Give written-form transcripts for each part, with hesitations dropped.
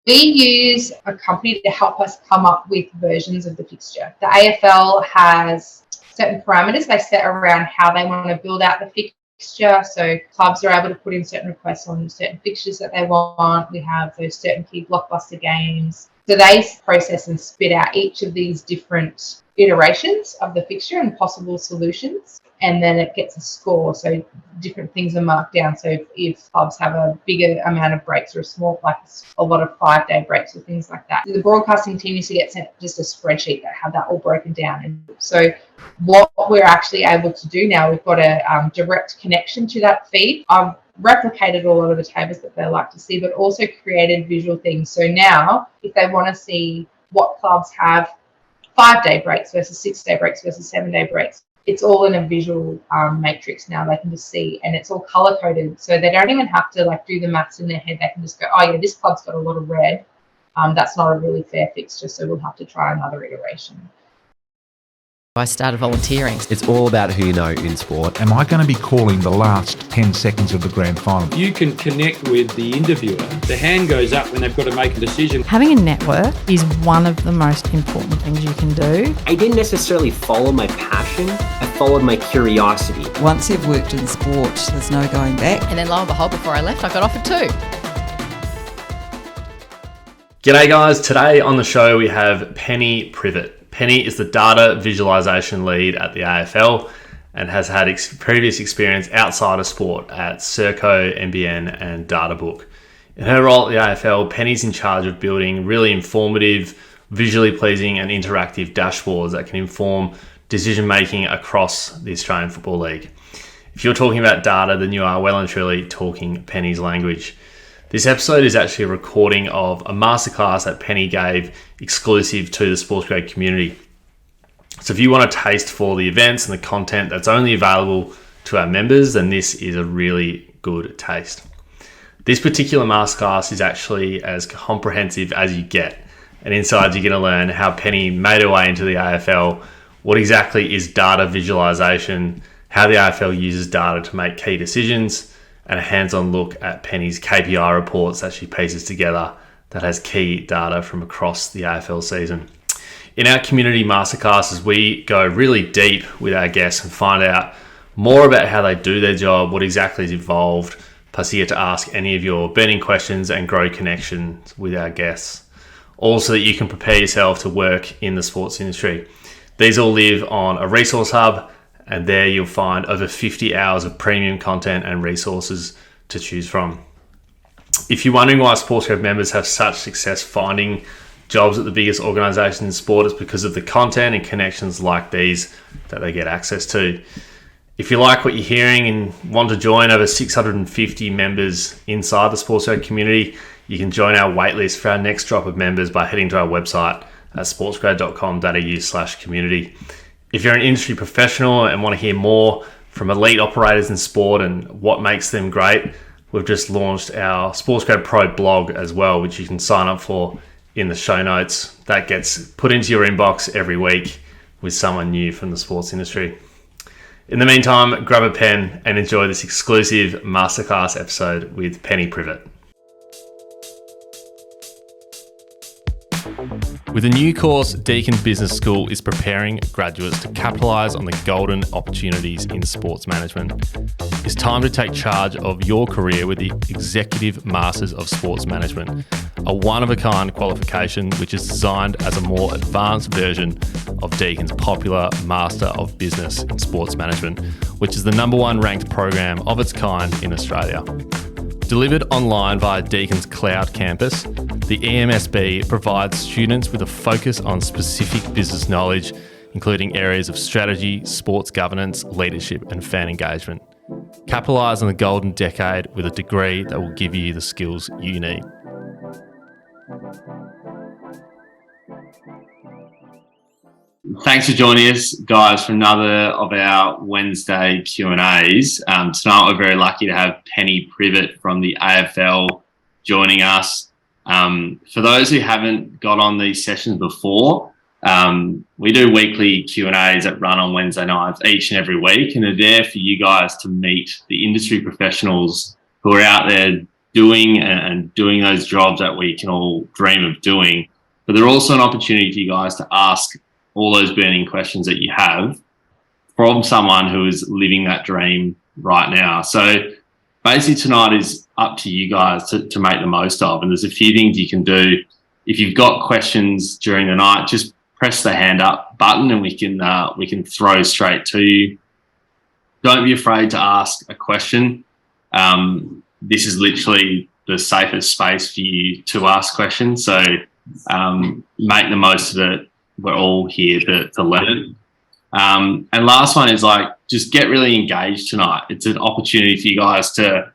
We use a company to help us come up with versions of the fixture. The AFL has certain parameters they set around how they want to build out the fixture. So clubs are able to put in certain requests on certain fixtures that they want. We have those certain key blockbuster games. So they process and spit out each of these different iterations of the fixture and possible solutions, and then it gets a score. So different things are marked down. So if clubs have a bigger amount of breaks or a small, like a lot of 5-day breaks or things like that, the broadcasting team used to get sent just a spreadsheet that had that all broken down. And so what we're actually able to do now, we've got a direct connection to that feed. I've replicated a lot of the tables that they like to see, but also created visual things. So now if they want to see what clubs have 5-day breaks versus 6-day breaks versus 7-day breaks, it's all in a visual matrix now. They can just see, and it's all color coded, so they don't even have to do the maths in their head. They can just go, oh yeah, this club's got a lot of red. That's not a really fair fixture, so we'll have to try another iteration. I started volunteering. It's all about who you know in sport. Am I going to be calling the last 10 seconds of the grand final? You can connect with the interviewer. The hand goes up when they've got to make a decision. Having a network is one of the most important things you can do. I didn't necessarily follow my passion. I followed my curiosity. Once you've worked in sport, there's no going back. And then lo and behold, before I left, I got offered 2. G'day guys, today on the show we have Penny Privett. Penny is the Data Visualisation Lead at the AFL and has had previous experience outside of sport at Serco, NBN and Databook. In her role at the AFL, Penny's in charge of building really informative, visually pleasing and interactive dashboards that can inform decision making across the Australian Football League. If you're talking about data, then you are well and truly talking Penny's language. This episode is actually a recording of a masterclass that Penny gave exclusive to the SportsGrad community. So if you want a taste for the events and the content that's only available to our members, then this is a really good taste. This particular masterclass is actually as comprehensive as you get. And inside you're going to learn how Penny made her way into the AFL, what exactly is data visualization, how the AFL uses data to make key decisions, and a hands-on look at Penny's KPI reports that she pieces together that has key data from across the AFL season. In our community masterclasses, we go really deep with our guests and find out more about how they do their job, what exactly is involved, plus you get to ask any of your burning questions and grow connections with our guests, all so that you can prepare yourself to work in the sports industry. These all live on a resource hub, and there you'll find over 50 hours of premium content and resources to choose from. If you're wondering why SportsGrad members have such success finding jobs at the biggest organisations in sport, it's because of the content and connections like these that they get access to. If you like what you're hearing and want to join over 650 members inside the SportsGrad community, you can join our waitlist for our next drop of members by heading to our website at sportsgrad.com.au/community. If you're an industry professional and want to hear more from elite operators in sport and what makes them great, we've just launched our SportsGrad Pro blog as well, which you can sign up for in the show notes. That gets put into your inbox every week with someone new from the sports industry. In the meantime, grab a pen and enjoy this exclusive masterclass episode with Penny Privett. With a new course, Deakin Business School is preparing graduates to capitalise on the golden opportunities in sports management. It's time to take charge of your career with the Executive Masters of Sports Management, a one-of-a-kind qualification which is designed as a more advanced version of Deakin's popular Master of Business in Sports Management, which is the #1 ranked program of its kind in Australia. Delivered online via Deakin's Cloud Campus, the EMSB provides students with a focus on specific business knowledge, including areas of strategy, sports governance, leadership, and fan engagement. Capitalise on the golden decade with a degree that will give you the skills you need. Thanks for joining us, guys, for another of our Wednesday Q&As. Tonight we're very lucky to have Penny Privett from the AFL joining us. For those who haven't got on these sessions before, we do weekly Q&As that run on Wednesday nights each and every week, and they're there for you guys to meet the industry professionals who are out there doing and doing those jobs that we can all dream of doing. But they're also an opportunity for you guys to ask all those burning questions that you have from someone who is living that dream right now. So basically tonight is up to you guys to make the most of. And there's a few things you can do. If you've got questions during the night, just press the hand up button and we can throw straight to you. Don't be afraid to ask a question. This is literally the safest space for you to ask questions. So make the most of it. We're all here to learn. And last one is just get really engaged tonight. It's an opportunity for you guys to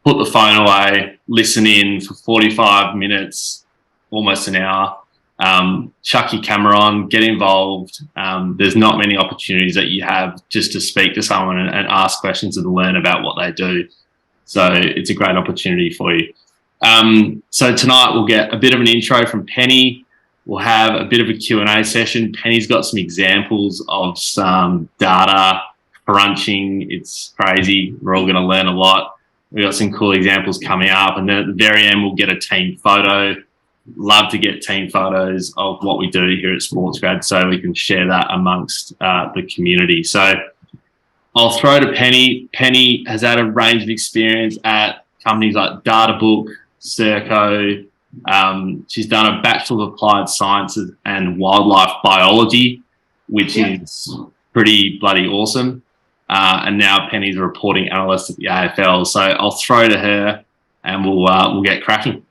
put the phone away, listen in for 45 minutes, almost an hour, chuck your camera on, get involved. There's not many opportunities that you have just to speak to someone and ask questions and learn about what they do. So it's a great opportunity for you. So tonight we'll get a bit of an intro from Penny. We'll have a bit of a Q&A session. Penny's got some examples of some data crunching. It's crazy. We're all going to learn a lot. We've got some cool examples coming up. And then at the very end, we'll get a team photo. Love to get team photos of what we do here at SportsGrad so we can share that amongst the community. So I'll throw to Penny. Penny has had a range of experience at companies like Databook, Serco. She's done a Bachelor of Applied Sciences and Wildlife Biology, which is pretty bloody awesome. And now Penny's a reporting analyst at the AFL. So I'll throw to her and we'll get cracking.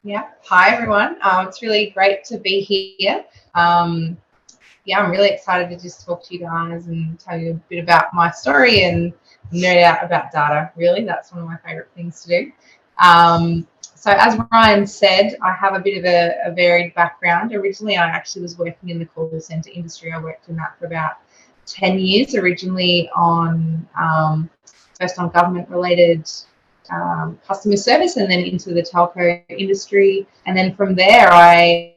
Yeah. Hi, everyone. It's really great to be here. I'm really excited to just talk to you guys and tell you a bit about my story and nerd out about data. Really, that's one of my favorite things to do. So as Ryan said, I have a bit of a varied background. Originally, I actually was working in the call centre industry. I worked in that for about 10 years, originally first on government-related customer service and then into the telco industry. And then from there, I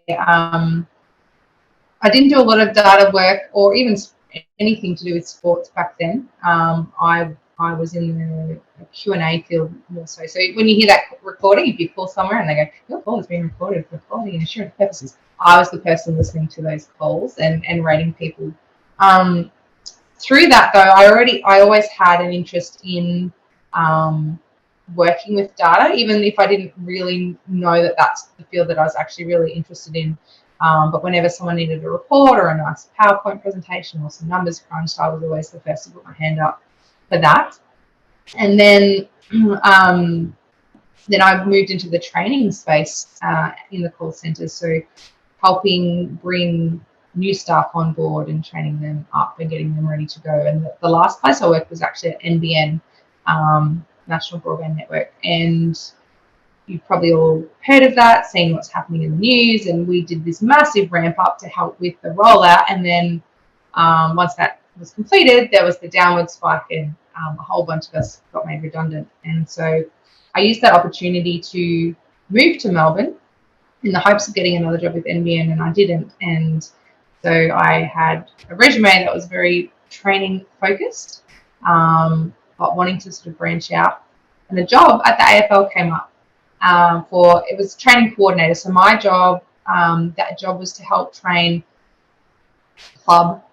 didn't do a lot of data work or even anything to do with sports back then. I was in the Q&A field more so. So when you hear that recording, if you call somewhere and they go, your call is being recorded for quality and assurance purposes, I was the person listening to those calls and rating people. Through that, though, I always had an interest in working with data, even if I didn't really know that that's the field that I was actually really interested in. But whenever someone needed a report or a nice PowerPoint presentation or some numbers crunched, I was always the first to put my hand up for that. And then I moved into the training space in the call centre, so helping bring new staff on board and training them up and getting them ready to go. And the last place I worked was actually at NBN, National Broadband Network. And you've probably all heard of that, seen what's happening in the news. And we did this massive ramp up to help with the rollout. And then once that was completed, there was the downward spike and a whole bunch of us got made redundant. And so I used that opportunity to move to Melbourne in the hopes of getting another job with NBN, and I didn't. And so I had a resume that was very training focused, but wanting to sort of branch out. And a job at the AFL came up it was training coordinator. So my job, that job was to help train club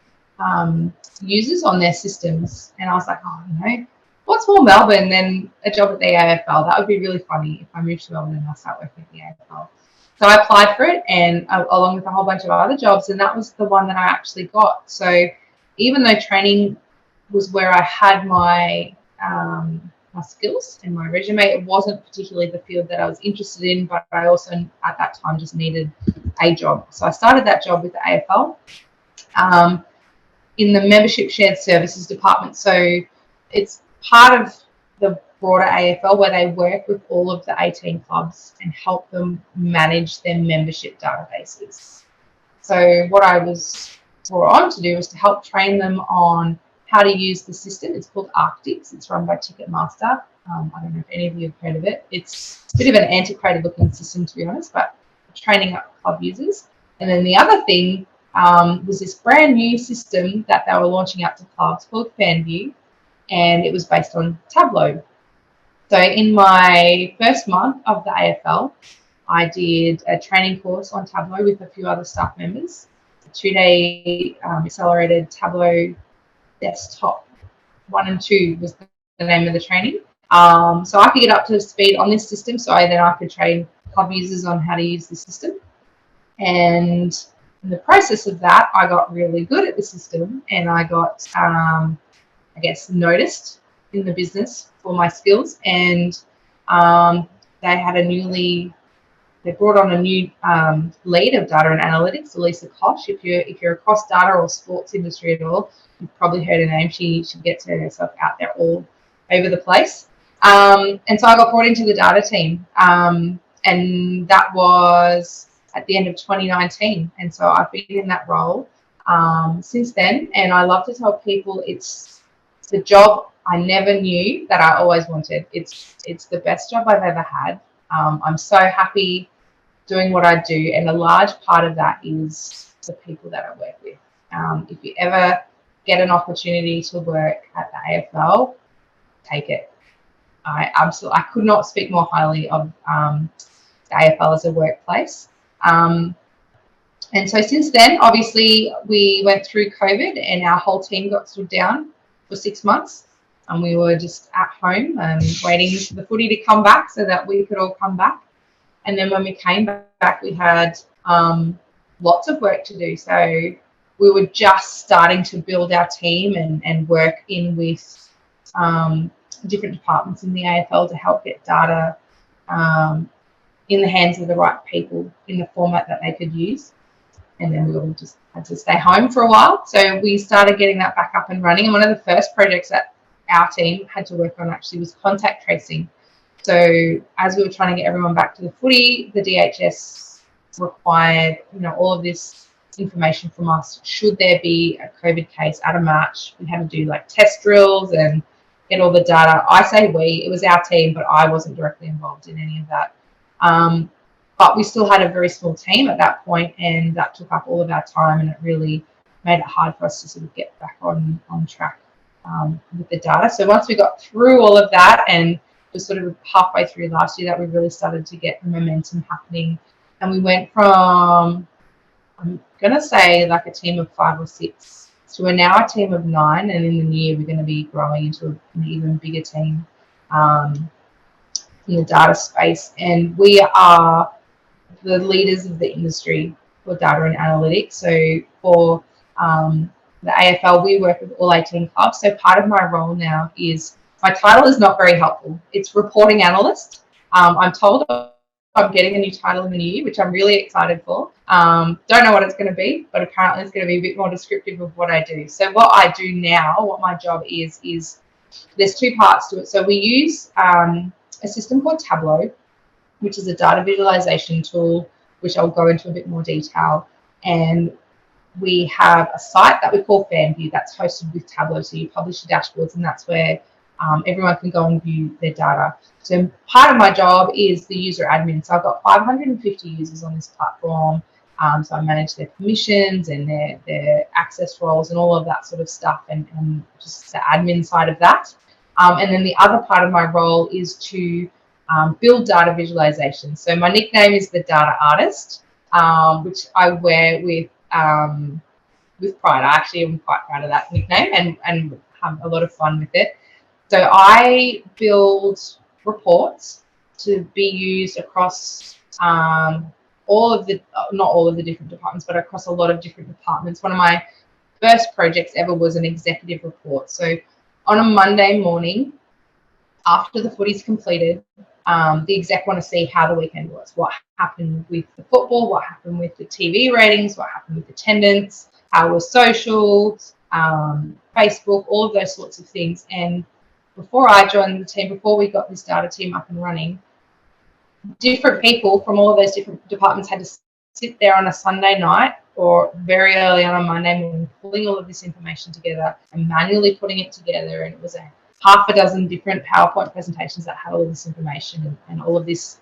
users on their systems. And I was like, what's more Melbourne than a job at the AFL? That would be really funny if I moved to Melbourne and I start working at the AFL. So I applied for it, and along with a whole bunch of other jobs, and that was the one that I actually got. So even though training was where I had my my skills and my resume, it wasn't particularly the field that I was interested in, but I also at that time just needed a job. So I started that job with the AFL in the membership shared services department. So it's part of the broader AFL where they work with all of the 18 clubs and help them manage their membership databases. So what I was brought on to do was to help train them on how to use the system. It's called Arctics. It's run by Ticketmaster. I don't know if any of you have heard of it. It's a bit of an antiquated looking system, to be honest, but training up club users. And then the other thing was this brand new system that they were launching out to clubs called FanView, and it was based on Tableau. So in my first month of the AFL, I did a training course on Tableau with a few other staff members. A 2-day accelerated Tableau desktop 1 and 2 was the name of the training. So I could get up to speed on this system, so then I could train club users on how to use the system. And in the process of that, I got really good at the system, and I got, noticed in the business for my skills. And they brought on a new lead of data and analytics, Elisa Kosh. If you're across data or sports industry at all, you've probably heard her name. She gets herself out there all over the place. And so I got brought into the data team, and that was at the end of 2019. And so I've been in that role since then. And I love to tell people it's the job I never knew that I always wanted. It's the best job I've ever had. I'm so happy doing what I do, and a large part of that is the people that I work with. If you ever get an opportunity to work at the AFL, take it. I could not speak more highly of the AFL as a workplace. And so since then, obviously, we went through COVID, and our whole team got stood down for 6 months. And we were just at home waiting for the footy to come back so that we could all come back. And then when we came back, we had lots of work to do. So we were just starting to build our team and work in with different departments in the AFL to help get data in the hands of the right people in the format that they could use. And then we all just had to stay home for a while. So we started getting that back up and running. And one of the first projects that our team had to work on actually was contact tracing. So as we were trying to get everyone back to the footy, the DHS required, all of this information from us. Should there be a COVID case at a match, we had to do like test drills and get all the data. I say we, it was our team, but I wasn't directly involved in any of that. But we still had a very small team at that point, and that took up all of our time, and it really made it hard for us to sort of get back on track with the data. So once we got through all of that, and it was sort of halfway through last year that we really started to get the momentum happening. And we went from, I'm going to say like a team of 5 or 6 to now a team of 9. And in the new year, we're going to be growing into an even bigger team in the data space. And we are the leaders of the industry for data and analytics. So for the AFL, we work with all 18 clubs. So part of my role now is, my title is not very helpful. It's reporting analyst. I'm told I'm getting a new title in the new year, which I'm really excited for. Don't know what it's going to be, but apparently it's going to be a bit more descriptive of what I do. So what I do now, what my job is there's 2 parts to it. So we use a system called Tableau, which is a data visualization tool, which I'll go into a bit more detail. And we have a site that we call FanView that's hosted with Tableau. So you publish your dashboards, and that's where everyone can go and view their data. So part of my job is the user admin. So I've got 550 users on this platform. So I manage their permissions and their access roles and all of that sort of stuff, and just the admin side of that. And then the other part of my role is to build data visualization. So my nickname is the Data Artist, which I wear with pride. I actually am quite proud of that nickname and have a lot of fun with it. So I build reports to be used across not all of the different departments, but across a lot of different departments. One of my first projects ever was an executive report. So on a Monday morning, after the footy's completed, the exec want to see how the weekend was, what happened with the football, what happened with the TV ratings, what happened with attendance, how was social, Facebook, all of those sorts of things. And before I joined the team, before we got this data team up and running, different people from all of those different departments had to sit there on a Sunday night or very early on a Monday morning, pulling all of this information together and manually putting it together. And it was a half a dozen different PowerPoint presentations that had all of this information and all of this,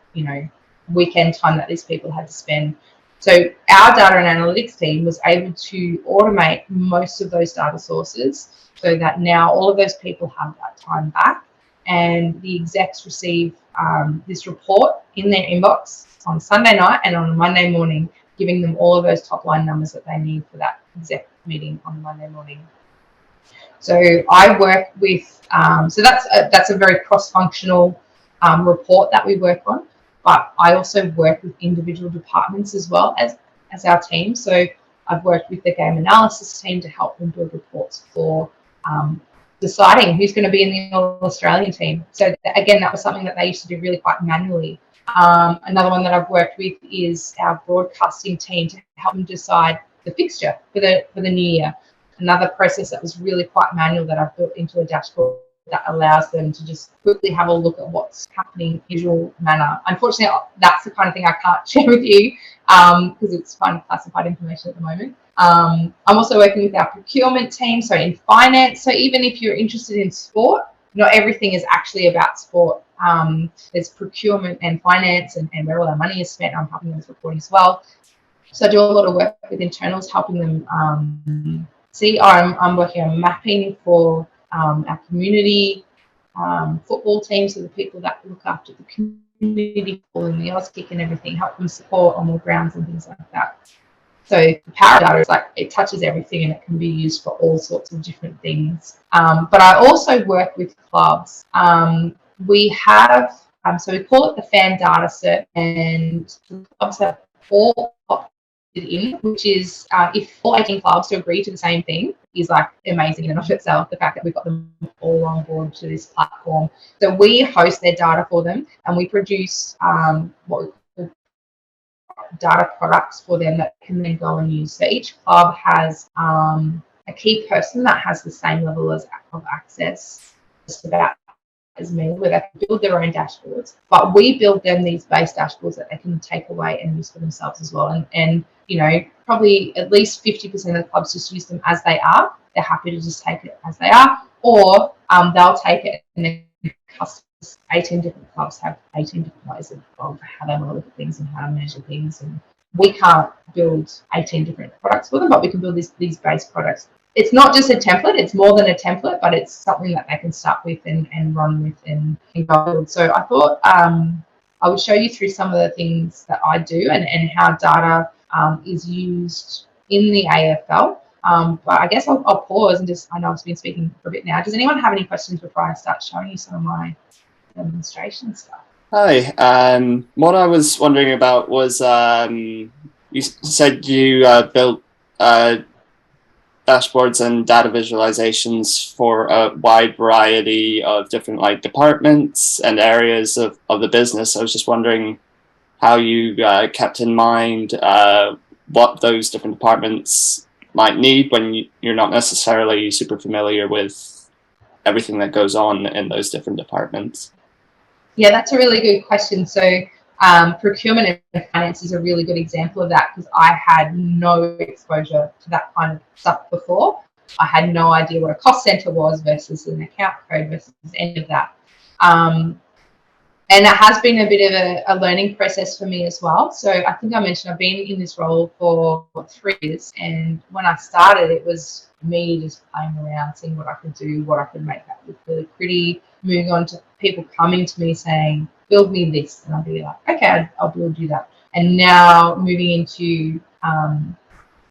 weekend time that these people had to spend. So our data and analytics team was able to automate most of those data sources so that now all of those people have that time back. and the execs receive this report in their inbox on Sunday night and on a Monday morning, giving them all of those top line numbers that they need for that exec meeting on Monday morning. So I work with, so that's a very cross-functional report that we work on, but I also work with individual departments as well as our team. So I've worked with the game analysis team to help them build reports for deciding who's going to be in the All-Australian team. So again, that was something that they used to do really quite manually. Another one that I've worked with is our broadcasting team to help them decide the fixture for the new year. Another process that was really quite manual that I've built into a dashboard that allows them to just quickly have a look at what's happening in a visual manner. Unfortunately, that's the kind of thing I can't share with you because it's kind of classified information at the moment. I'm also working with our procurement team, so in finance. So even if you're interested in sport, not everything is actually about sport. There's procurement and finance and where all our money is spent. I'm helping them with reporting as well. So I do a lot of work with internals, helping them see. I'm working on mapping for our community football team, so the people that look after the community football and the Auskick and everything, help them support on the grounds and things like that. So the power of data is like it touches everything and it can be used for all sorts of different things. But I also work with clubs. We have, so we call it the fan data set, and the clubs have all opted in, which is if all 18 clubs to agree to the same thing is like amazing in and of itself, the fact that we've got them all on board to this platform. So we host their data for them and we produce what we call data products for them that can then go and use. So each club has a key person that has the same level of access just about as me, where they can build their own dashboards, but we build them these base dashboards that they can take away and use for themselves as well. And you know, probably at least 50% of the clubs just use them as they are. They're happy to just take it as they are, or they'll take it and then customers. 18 different clubs have 18 different ways of how they want to look at things and how to measure things. And we can't build 18 different products for them, but we can build these base products. It's not just a template, it's more than a template, but it's something that they can start with and run with and build. So I thought I would show you through some of the things that I do and how data is used in the AFL. But I guess I'll pause and just, I know I've been speaking for a bit now. Does anyone have any questions before I start showing you some of my demonstration stuff? Hi, what I was wondering about was you said you built dashboards and data visualizations for a wide variety of different like departments and areas of the business. I was just wondering how you kept in mind what those different departments might need when you're not necessarily super familiar with everything that goes on in those different departments. Yeah, that's a really good question. So procurement and finance is a really good example of that because I had no exposure to that kind of stuff before. I had no idea what a cost center was versus an account code versus any of that. And it has been a bit of a learning process for me as well. So I think I mentioned I've been in this role for 3 years. And when I started, it was me just playing around, seeing what I could do, what I could make that look really pretty, moving on to people coming to me saying, build me this. And I'll be like, okay, I'll build you that. And now moving into,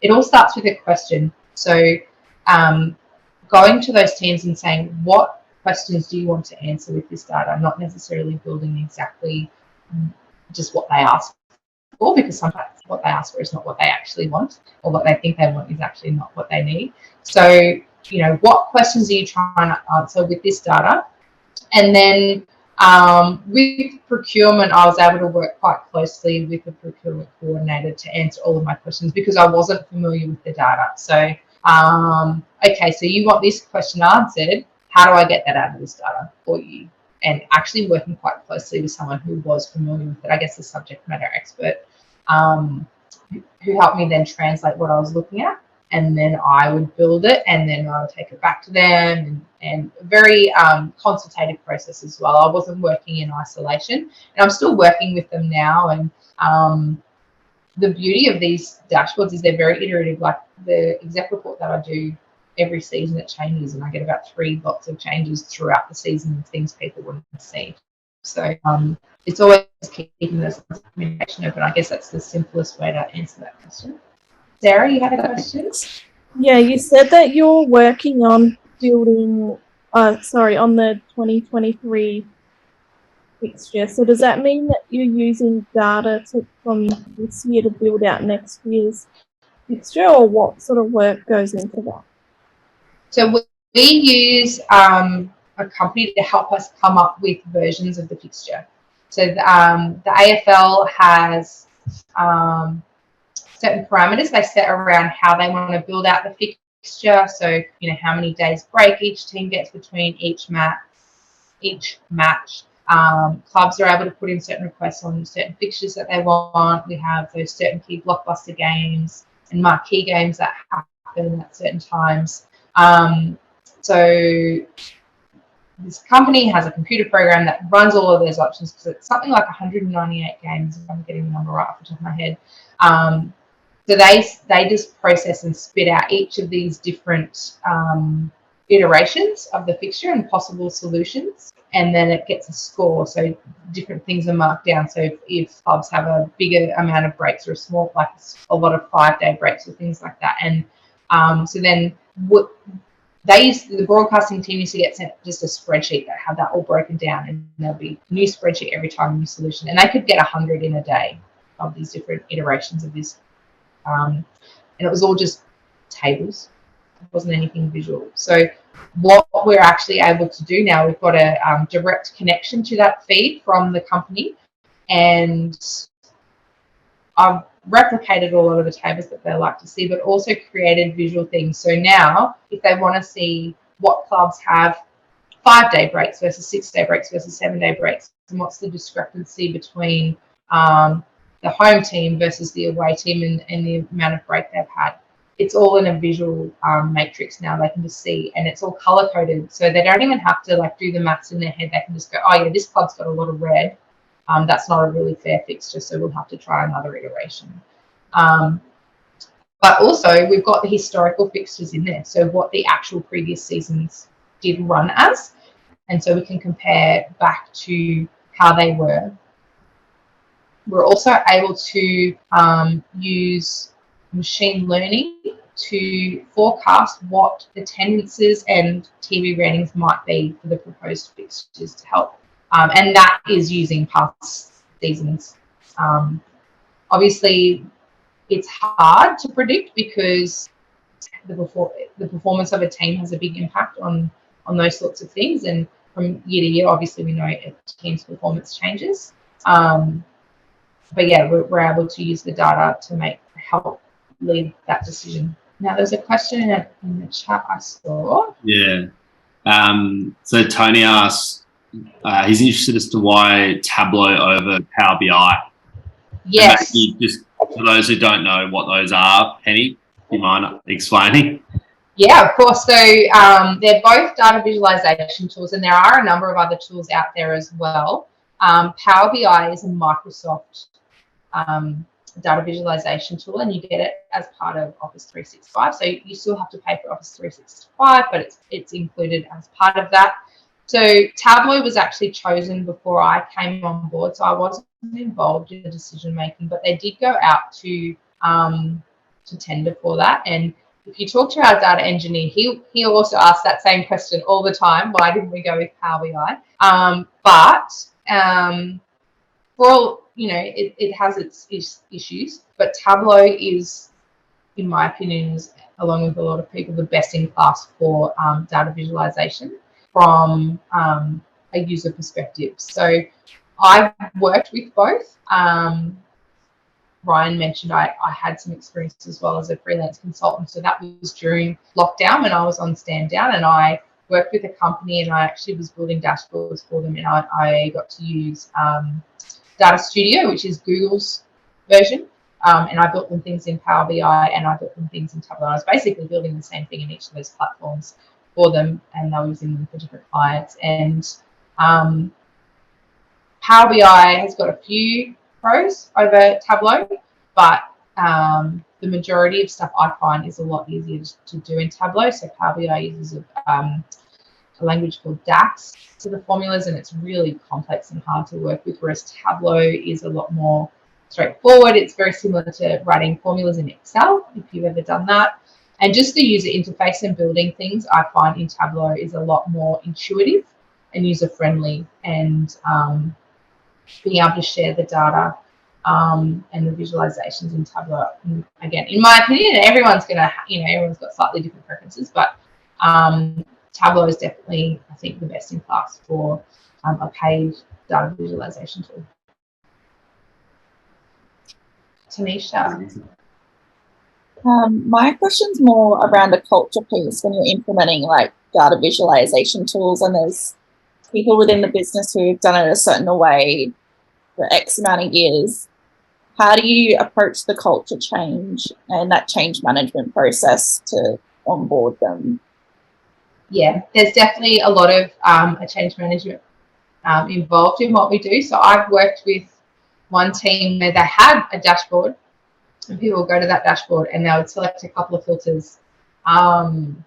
it all starts with a question. So going to those teams and saying, what questions do you want to answer with this data? Not necessarily building exactly just what they ask for, because sometimes what they ask for is not what they actually want, or what they think they want is actually not what they need. So, you know, what questions are you trying to answer with this data? And then with procurement, I was able to work quite closely with the procurement coordinator to answer all of my questions because I wasn't familiar with the data. So, okay, so you want this question answered. How do I get that out of this data for you? And actually working quite closely with someone who was familiar with it, I guess the subject matter expert, who helped me then translate what I was looking at. And then I would build it and then I would take it back to them and very consultative process as well. I wasn't working in isolation and I'm still working with them now. And the beauty of these dashboards is they're very iterative. Like the exec report that I do every season it changes, and I get about 3 lots of changes throughout the season of things people wouldn't see. So it's always keeping those communication open. I guess that's the simplest way to answer that question. Sarah, you had a question? Yeah, you said that you're working on building, on the 2023 fixture. So does that mean that you're using data from this year to build out next year's fixture, or what sort of work goes into that? So we use a company to help us come up with versions of the fixture. So the AFL has certain parameters they set around how they want to build out the fixture. So, how many days break each team gets between each match. Clubs are able to put in certain requests on certain fixtures that they want. We have those certain key blockbuster games and marquee games that happen at certain times. So this company has a computer program that runs all of those options, because it's something like 198 games, if I'm getting the number right off the top of my head. So they just process and spit out each of these different iterations of the fixture and possible solutions, and then it gets a score. So different things are marked down. So if clubs have a bigger amount of breaks, or a small, like a lot of 5-day breaks or things like that, and so then the broadcasting team used to get sent just a spreadsheet that had that all broken down, and there'll be a new spreadsheet every time, a new solution, and they could get 100 in a day of these different iterations of this. And it was all just tables. It wasn't anything visual. So what we're actually able to do now, we've got a direct connection to that feed from the company, and I've replicated a lot of the tables that they like to see, but also created visual things. So now, if they want to see what clubs have 5-day breaks versus 6-day breaks versus 7-day breaks, and what's the discrepancy between the home team versus the away team and the amount of break they've had, it's all in a visual matrix now. They can just see, and it's all color coded, so they don't even have to do the maths in their head. They can just go, oh yeah, this club's got a lot of red. That's not a really fair fixture, so we'll have to try another iteration. But also, we've got the historical fixtures in there, so what the actual previous seasons did run as, and so we can compare back to how they were. We're also able to use machine learning to forecast what attendances and TV ratings might be for the proposed fixtures to help. And that is using past seasons. Obviously, it's hard to predict, because the performance of a team has a big impact on those sorts of things. And from year to year, obviously, we know a team's performance changes. But yeah, we're able to use the data to help lead that decision. Now, there's a question in the chat I saw. Yeah. So Tony asks, he's interested as to why Tableau over Power BI. Yes. Just for those who don't know what those are, Penny, do you mind explaining? Yeah, of course. So they're both data visualization tools, and there are a number of other tools out there as well. Power BI is a Microsoft data visualization tool, and you get it as part of Office 365. So you still have to pay for Office 365, but it's included as part of that. So Tableau was actually chosen before I came on board, so I wasn't involved in the decision making, but they did go out to tender for that. And if you talk to our data engineer, he also asks that same question all the time: why didn't we go with Power BI? But for all, it has its issues, but Tableau is, in my opinion, along with a lot of people, the best in class for data visualization from a user perspective. So I've worked with both. Ryan mentioned I had some experience as well as a freelance consultant. So that was during lockdown when I was on stand down, and I worked with a company, and I actually was building dashboards for them, and I got to use Data Studio, which is Google's version, and I built them things in Power BI, and I built them things in Tableau. I was basically building the same thing in each of those platforms for them, and they were using them for different clients. And Power BI has got a few pros over Tableau, but the the majority of stuff I find is a lot easier to do in Tableau. So Power BI uses a language called DAX for the formulas, and it's really complex and hard to work with, whereas Tableau is a lot more straightforward. It's very similar to writing formulas in Excel, if you've ever done that. And just the user interface and building things, I find in Tableau is a lot more intuitive and user-friendly, and being able to share the data and the visualizations in Tableau. And again, in my opinion, everyone's got slightly different preferences, but Tableau is definitely, I think, the best in class for a paid data visualization tool. Tanisha. My question's more around a culture piece when you're implementing like data visualization tools, and there's people within the business who've done it a certain way for X amount of years. How do you approach the culture change and that change management process to onboard them? Yeah, there's definitely a lot of a change management involved in what we do. So I've worked with one team where they had a dashboard, and people would go to that dashboard and they would select a couple of filters, and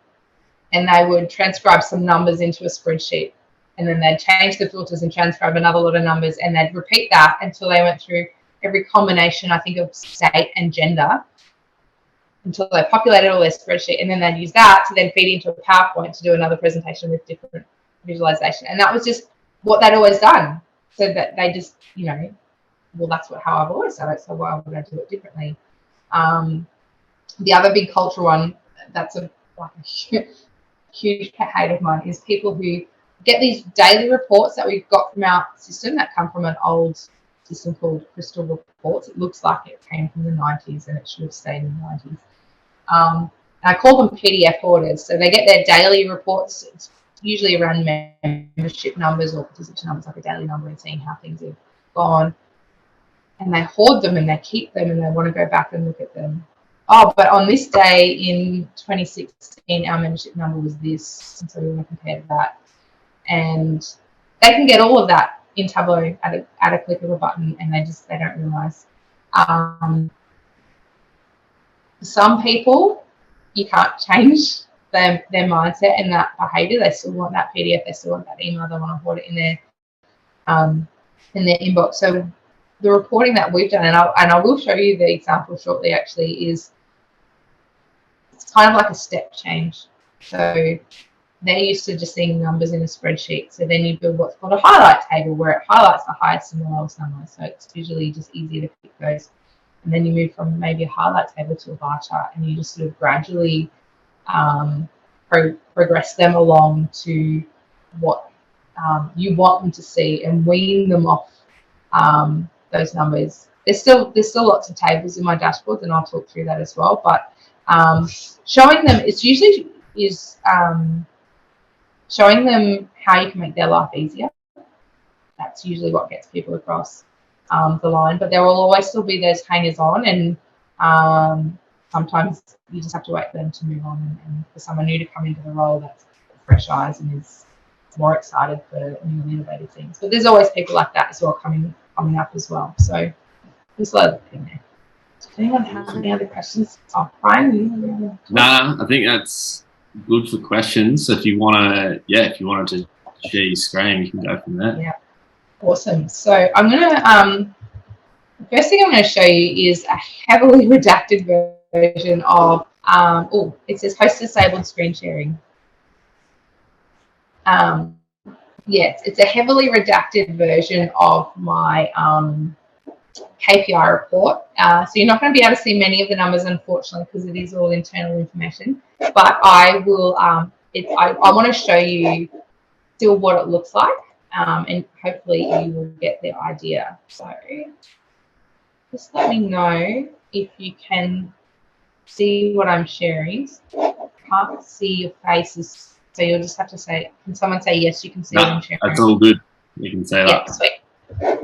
they would transcribe some numbers into a spreadsheet, and then they'd change the filters and transcribe another lot of numbers, and they'd repeat that until they went through every combination, I think, of state and gender, until they populated all their spreadsheet, and then they'd use that to then feed into a PowerPoint to do another presentation with different visualization. And that was just what they'd always done. So that they just, well, that's how I've always done it, so why would I do it differently? The other big cultural one that's a huge pet hate of mine is people who get these daily reports that we've got from our system that come from an old system called Crystal Reports. It looks like it came from the 90s, and it should have stayed in the 90s. And I call them PDF orders. So they get their daily reports. It's usually around membership numbers or participant numbers, like a daily number, and seeing how things have gone. And they hoard them and they keep them, and they want to go back and look at them. Oh, but on this day in 2016, our membership number was this, and so we want to compare to that. And they can get all of that in Tableau at a click of a button, and they don't realise. Some people, you can't change their mindset and that behaviour. They still want that PDF, they still want that email, they want to hoard it in their inbox. So the reporting that we've done, and I will show you the example shortly, actually, is it's kind of like a step change. So they're used to just seeing numbers in a spreadsheet. So then you build what's called a highlight table, where it highlights the highest and the lowest numbers. So it's visually just easier to pick those. And then you move from maybe a highlight table to a bar chart, and you just sort of gradually progress them along to what you want them to see, and wean them off those numbers. There's still lots of tables in my dashboards, and I'll talk through that as well. But showing them, it's usually showing them how you can make their life easier. That's usually what gets people across the line. But there will always still be those hangers on, and sometimes you just have to wait for them to move on, and for someone new to come into the role that's fresh eyes and is more excited for new and innovative things. But there's always people like that as well coming up as well. So there's a lot of things there. Does anyone have any other questions? Oh, Brian? Nah, I think that's good for questions. So if you wanted to share your screen, you can go from there. Yeah. Awesome. So I'm gonna the first thing I'm going to show you is a heavily redacted version of it says host disabled screen sharing. Yes, it's a heavily redacted version of my KPI report. So you're not going to be able to see many of the numbers, unfortunately, because it is all internal information. But I will. I want to show you still what it looks like, and hopefully you will get the idea. So just let me know if you can see what I'm sharing. Can't see your faces. So you'll just have to say, can someone say yes, you can see what I'm sharing? That's all good. You can say that. Yeah, sweet.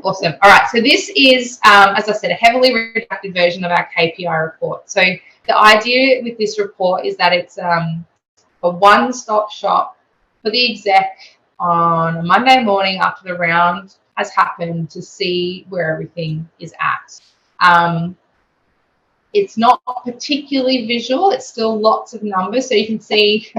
Awesome. All right. So this is, as I said, a heavily redacted version of our KPI report. So the idea with this report is that it's a one-stop shop for the exec on a Monday morning after the round has happened to see where everything is at. It's not particularly visual. It's still lots of numbers. So you can see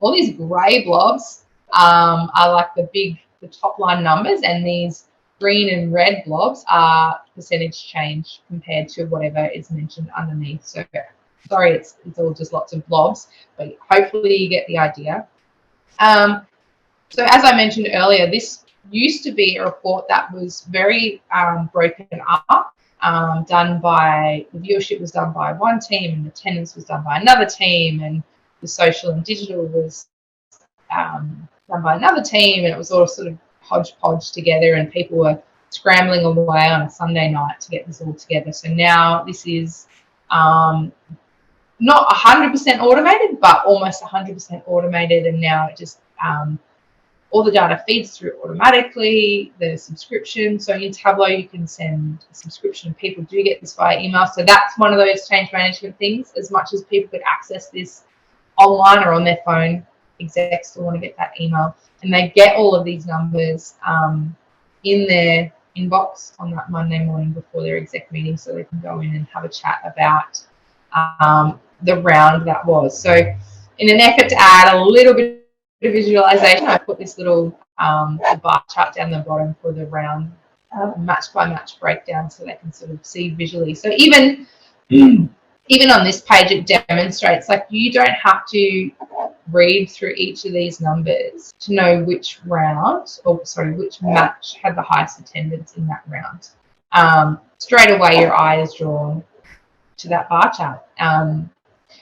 all these grey blobs are like the top line numbers, and these green and red blobs are percentage change compared to whatever is mentioned underneath. So sorry, it's all just lots of blobs, but hopefully you get the idea. So as I mentioned earlier, this used to be a report that was very broken up, done by, the viewership was done by one team and attendance was done by another team, and the social and digital was done by another team, and it was all sort of hodgepodge together, and people were scrambling away on a Sunday night to get this all together. So now this is not 100% automated, but almost 100% automated, and now it just all the data feeds through automatically. The subscription, so in Tableau you can send a subscription. People do get this via email, so that's one of those change management things. As much as people could access this online or on their phone, execs still want to get that email, and they get all of these numbers in their inbox on that Monday morning before their exec meeting, so they can go in and have a chat about the round that was. So in an effort to add a little bit of visualization, I put this little bar chart down the bottom for the round match by match breakdown, so they can sort of see visually. So even on this page, it demonstrates, like, you don't have to read through each of these numbers to know which which match had the highest attendance in that round. Straight away your eye is drawn to that bar chart.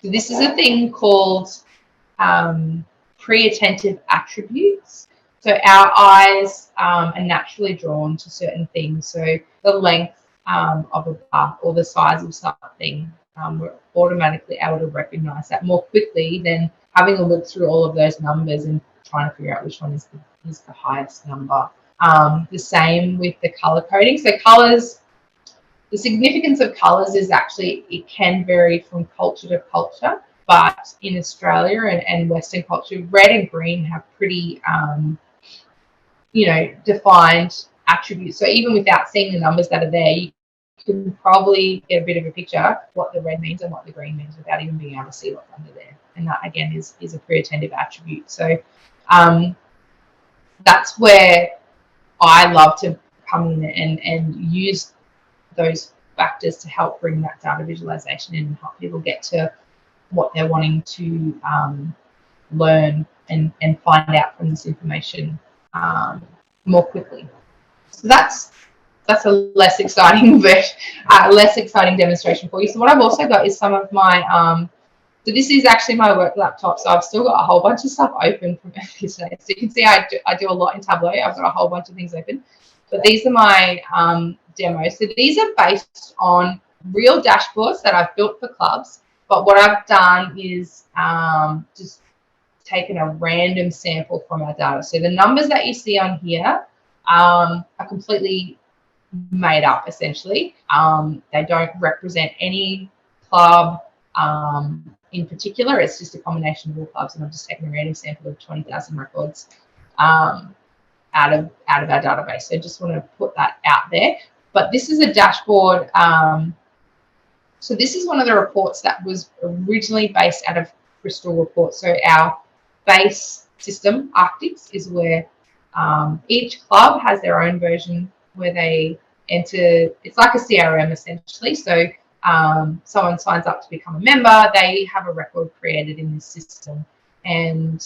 So this is a thing called pre-attentive attributes. So our eyes are naturally drawn to certain things. So the length of a bar or the size of something, we're automatically able to recognize that more quickly than having a look through all of those numbers and trying to figure out which one is the highest number. The same with the color coding. So colors, the significance of colors is actually, it can vary from culture to culture, but in Australia and Western culture, red and green have pretty, defined attributes. So even without seeing the numbers that are there, you can probably get a bit of a picture what the red means and what the green means without even being able to see what's under there. And that, again, is a pre-attentive attribute. So that's where I love to come in and use those factors to help bring that data visualization in and help people get to what they're wanting to learn and find out from this information more quickly. So that's a less exciting demonstration for you. So what I've also got is some of my so this is actually my work laptop, so I've still got a whole bunch of stuff open from earlier today. So you can see I do a lot in Tableau. I've got a whole bunch of things open, but these are my demos. So these are based on real dashboards that I've built for clubs, but what I've done is just taken a random sample from our data. So the numbers that you see on here are completely made up, essentially. They don't represent any club in particular. It's just a combination of all clubs, and I've just taken a random sample of 20,000 records out of our database. So I just want to put that out there. But this is a dashboard. So this is one of the reports that was originally based out of Crystal Report. So our base system, Arctics, is where each club has their own version where they enter. It's like a CRM, essentially. So someone signs up to become a member, they have a record created in this system. And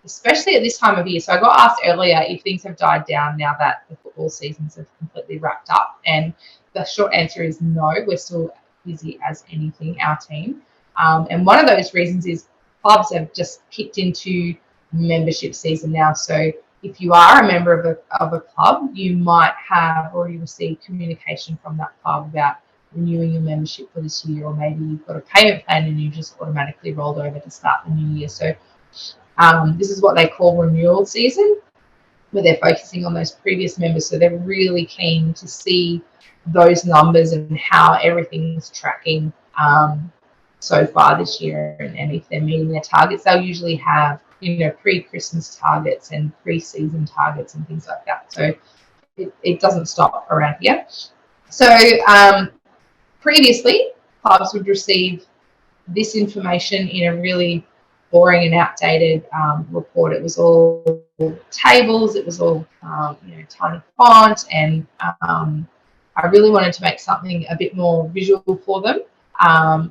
especially at this time of year, so I got asked earlier if things have died down now that the football seasons have completely wrapped up, and the short answer is no. We're still busy as anything, our team, and one of those reasons is clubs have just kicked into membership season now. So if you are a member of a club, you might have already received communication from that club about renewing your membership for this year, or maybe you've got a payment plan and you just automatically rolled over to start the new year. So this is what they call renewal season, where they're focusing on those previous members. So they're really keen to see those numbers and how everything's tracking so far this year, and if they're meeting their targets. They'll usually have, pre-Christmas targets and pre-season targets and things like that. So it doesn't stop around here. So previously, clubs would receive this information in a really boring and outdated report. It was all tables, it was all tiny font, and I really wanted to make something a bit more visual for them.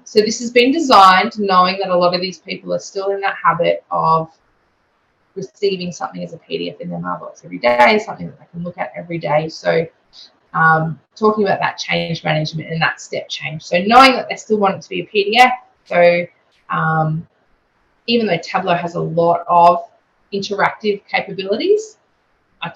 So this has been designed knowing that a lot of these people are still in that habit of receiving something as a PDF in their mailbox every day, something that they can look at every day. So talking about that change management and that step change. So knowing that they still want it to be a PDF. So even though Tableau has a lot of interactive capabilities, I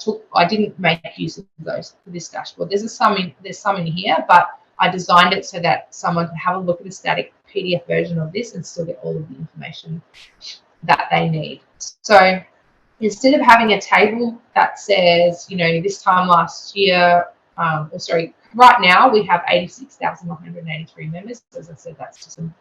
didn't make use of those for this dashboard. There's some in here, but I designed it so that someone can have a look at a static PDF version of this and still get all of the information that they need. So instead of having a table that says, this time last year, right now we have 86,183 members. As I said, that's just an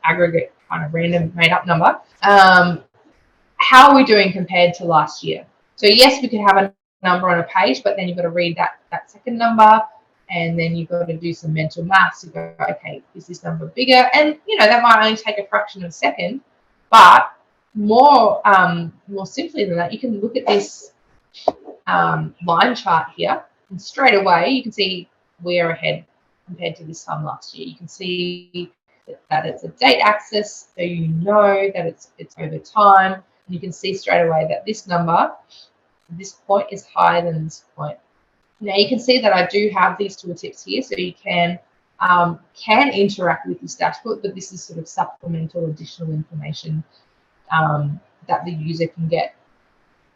aggregate kind of random made up number. How are we doing compared to last year? So yes, we could have a number on a page, but then you've got to read that second number, and then you've got to do some mental maths to go, okay, is this number bigger? And that might only take a fraction of a second, but more simply than that, you can look at this line chart here, and straight away you can see we're ahead compared to this time last year. You can see that it's a date axis, so you know that it's over time. And you can see straight away that this number, this point, is higher than this point. Now you can see that I do have these tooltips here, so you can interact with this dashboard, but this is sort of supplemental additional information that the user can get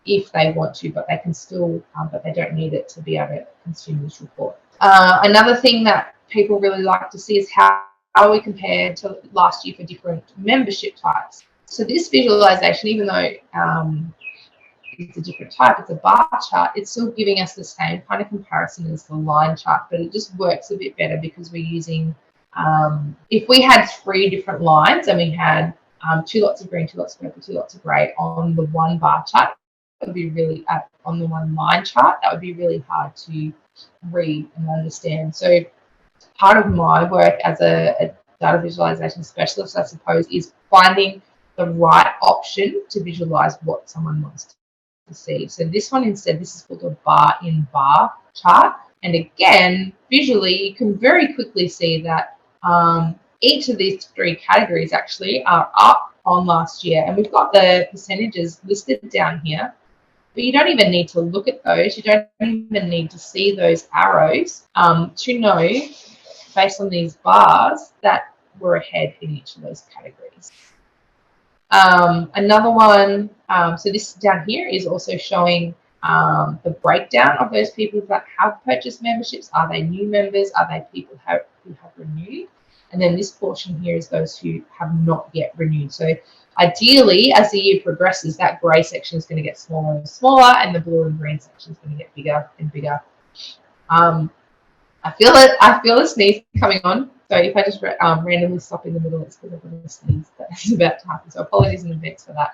if they want to, but they can still, but they don't need it to be able to consume this report. Another thing that people really like to see is how we compare to last year for different membership types. So this visualization, even though it's a different type, it's a bar chart, it's still giving us the same kind of comparison as the line chart, but it just works a bit better because we're using, if we had 3 different lines and we had 2 lots of green, 2 lots of purple, 2 lots of grey on the one bar chart, it would be really, on the one line chart, that would be really hard to read and understand. So part of my work as a data visualization specialist, I suppose, is finding the right option to visualize what someone wants to see. So this one instead, this is called a bar in bar chart. And again, visually, you can very quickly see that each of these 3 categories actually are up on last year. And we've got the percentages listed down here, but you don't even need to look at those. You don't even need to see those arrows to know, based on these bars, that we're ahead in each of those categories. Another one, so this down here is also showing the breakdown of those people that have purchased memberships. Are they new members? Are they people who have renewed? And then this portion here is those who have not yet renewed. So ideally, as the year progresses, that grey section is going to get smaller and smaller, and the blue and green section is going to get bigger and bigger. I feel a sneeze coming on. So if I just randomly stop in the middle, it's because I've got a sneeze that is about to happen. So apologies in advance for that.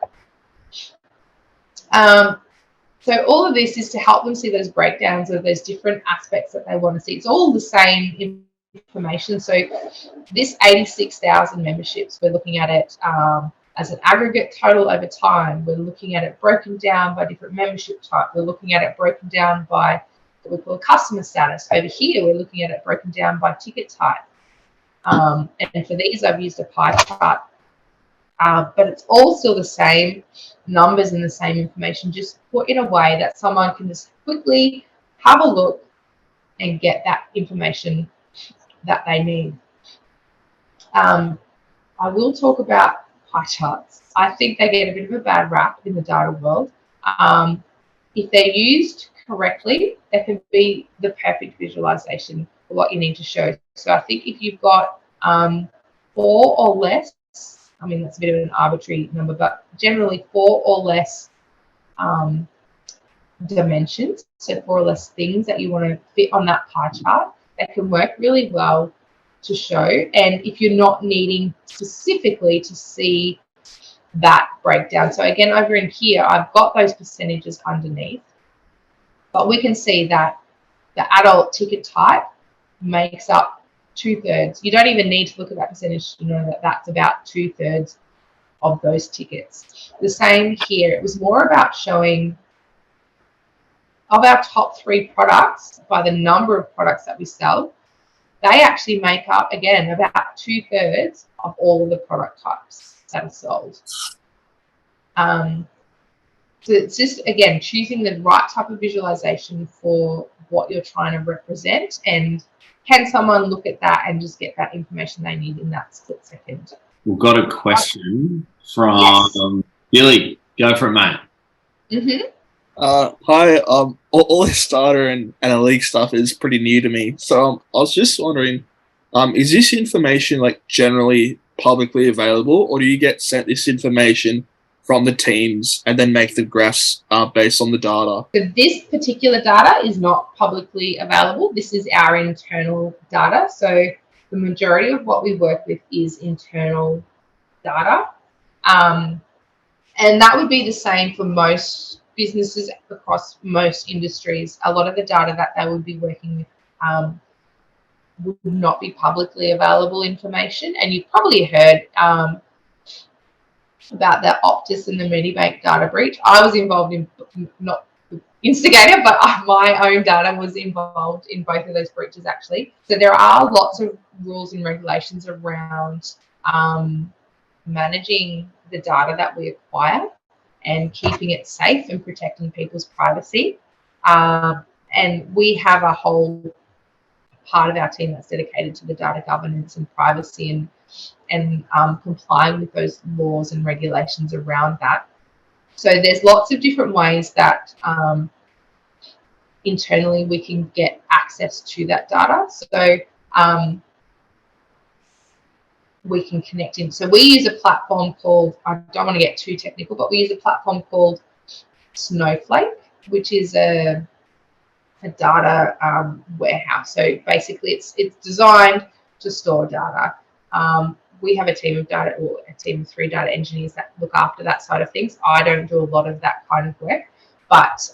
So all of this is to help them see those breakdowns of those different aspects that they want to see. It's all the same information. So this 86,000 memberships, we're looking at it as an aggregate total over time. We're looking at it broken down by different membership type. We're looking at it broken down by what we call customer status. Over here, we're looking at it broken down by ticket type. And for these, I've used a pie chart. But it's all still the same numbers and the same information, just put in a way that someone can just quickly have a look and get that information that they need. I will talk about pie charts. I think they get a bit of a bad rap in the data world. If they're used correctly, they can be the perfect visualization for what you need to show. So I think if you've got 4 or less, I mean, that's a bit of an arbitrary number, but generally 4 or less dimensions, so 4 or less things that you want to fit on that pie chart, that can work really well to show. And if you're not needing specifically to see that breakdown. So again, over in here, I've got those percentages underneath, but we can see that the adult ticket type makes up 2/3. You don't even need to look at that percentage to know that that's about 2/3 of those tickets. The same here. It was more about showing of our top 3 products by the number of products that we sell. They actually make up, again, about 2/3 of all of the product types that are sold. So it's just, again, choosing the right type of visualization for what you're trying to represent, and can someone look at that and just get that information they need in that split second? We've got a question from Billy. Go for it, mate. Mm-hmm. Hi. All this data and analytic stuff is pretty new to me. So I was just wondering, is this information like generally publicly available, or do you get sent this information from the teams and then make the graphs based on the data? So this particular data is not publicly available. This is our internal data. So the majority of what we work with is internal data. And that would be the same for most businesses across most industries. A lot of the data that they would be working with would not be publicly available information. And you've probably heard about the Optus and the Medibank data breach. I was involved in, not the instigator, but my own data was involved in both of those breaches actually. So there are lots of rules and regulations around managing the data that we acquire and keeping it safe and protecting people's privacy. And we have a whole part of our team that's dedicated to the data governance and privacy and complying with those laws and regulations around that. So there's lots of different ways that internally we can get access to that data. So we can connect in. So we use a platform called, I don't want to get too technical, but we use a platform called Snowflake, which is a data warehouse. So basically it's designed to store data. We have a team of 3 data engineers that look after that side of things. I don't do a lot of that kind of work, but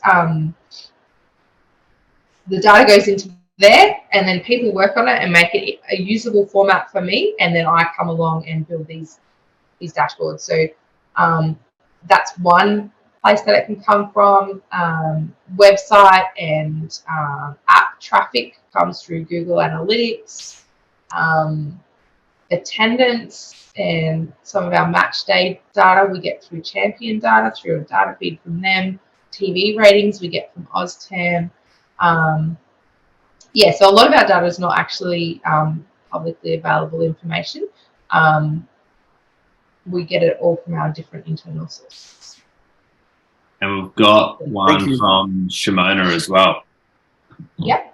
the data goes into there, and then people work on it and make it a usable format for me, and then I come along and build these dashboards. So that's one place that it can come from. Website and app traffic comes through Google Analytics. Attendance and some of our match day data we get through Champion data, through a data feed from them. TV ratings we get from OzTam. So a lot of our data is not actually publicly available information. We get it all from our different internal sources. And we've got one from Shimona as well. Yep.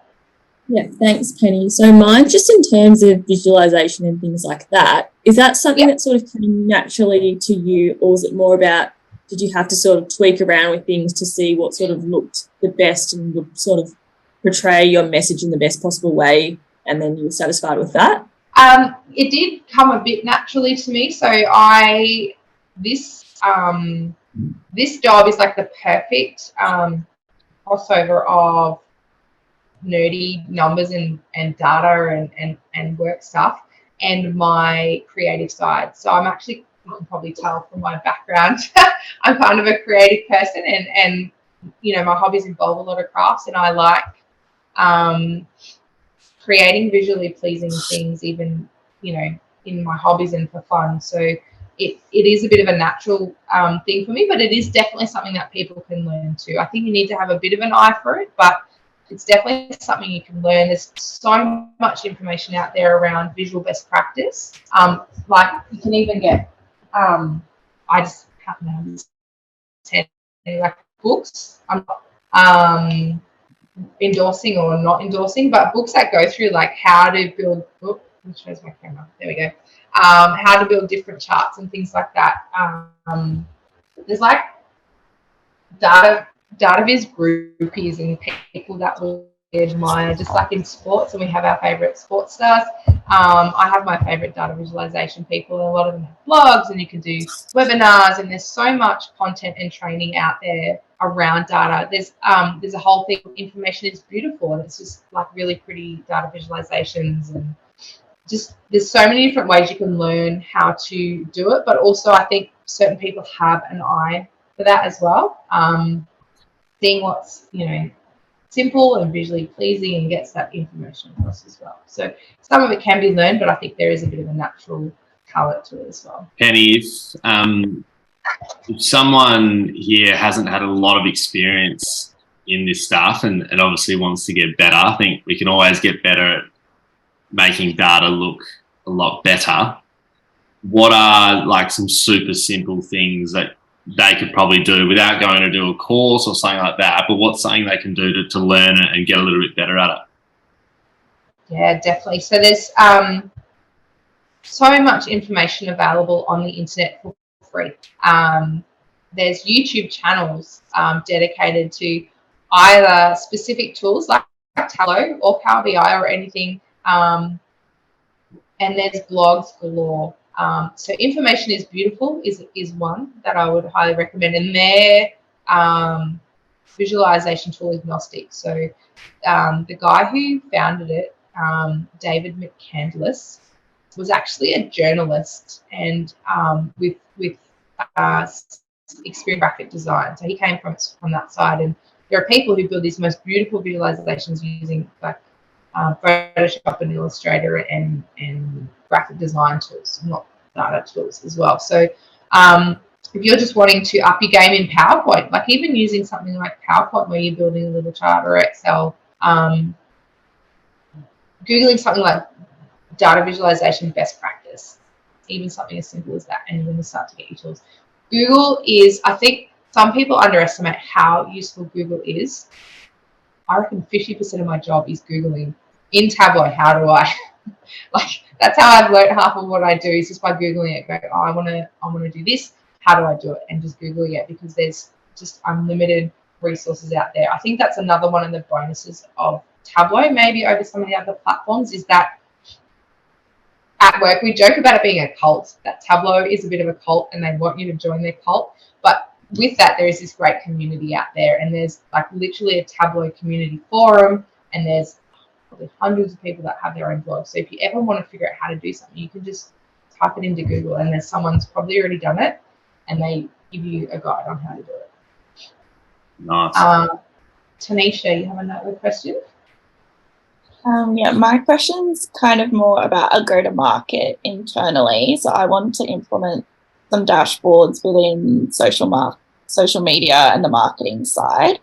Yeah, thanks, Penny. So mine, just in terms of visualization and things like that, is that something that sort of came naturally to you, or is it more about, did you have to sort of tweak around with things to see what sort of looked the best and would sort of portray your message in the best possible way, and then you were satisfied with that? It did come a bit naturally to me. So this job is like the perfect crossover of nerdy numbers and data and work stuff and my creative side. So I'm actually, you can probably tell from my background, I'm kind of a creative person, and you know, my hobbies involve a lot of crafts, and I like creating visually pleasing things, even, you know, in my hobbies and for fun. So it is a bit of a natural thing for me, but it is definitely something that people can learn too. I think you need to have a bit of an eye for it, but it's definitely something you can learn. There's so much information out there around visual best practice. Like you can even get, I just happen to have 10 like books. I'm not endorsing or not endorsing, but books that go through like how to build, which shows my camera, there we go, how to build different charts and things like that. There's like data viz groupies and people that we admire, just like in sports, and we have our favorite sports stars. I have my favorite data visualization people, and a lot of them have blogs, and you can do webinars, and there's so much content and training out there around data. There's a whole thing, information is beautiful, and it's just like really pretty data visualizations, and just there's so many different ways you can learn how to do it, but also I think certain people have an eye for that as well. Seeing what's, simple and visually pleasing and gets that information across as well. So some of it can be learned, but I think there is a bit of a natural talent to it as well. Penny, if someone here hasn't had a lot of experience in this stuff and obviously wants to get better, I think we can always get better at making data look a lot better. What are like some super simple things that they could probably do without going to do a course or something like that, but what's something they can do to learn it and get a little bit better at it? Yeah, definitely. So there's so much information available on the internet for free. There's YouTube channels dedicated to either specific tools like Tableau or Power BI or anything, and there's blogs galore. So information is beautiful is one that I would highly recommend, and their visualization tool agnostic. So the guy who founded it, David McCandless, was actually a journalist and with experience graphic design. So he came from that side, and there are people who build these most beautiful visualizations using like Photoshop and Illustrator and graphic design tools, not data tools as well. So if you're just wanting to up your game in PowerPoint, like even using something like PowerPoint where you're building a little chart, or Excel, Googling something like data visualization best practice, even something as simple as that, and you're going to start to get your tools. Google is, I think some people underestimate how useful Google is. I reckon 50% of my job is Googling in Tableau. How do I, like, that's how I've learned half of what I do, is just by Googling it. Go, oh, I want to do this. How do I do it? And just Googling it, because there's just unlimited resources out there. I think that's another one of the bonuses of Tableau, maybe over some of the other platforms, is that at work we joke about it being a cult, that Tableau is a bit of a cult and they want you to join their cult. But with that, there is this great community out there, and there's like literally a Tableau community forum, and there's probably hundreds of people that have their own blogs. So if you ever want to figure out how to do something, you can just type it into Google, and there's someone's probably already done it, and they give you a guide on how to do it. Nice. Tanisha, you have another question? Yeah, my question's kind of more about a go-to-market internally. So I want to implement some dashboards within social media and the marketing side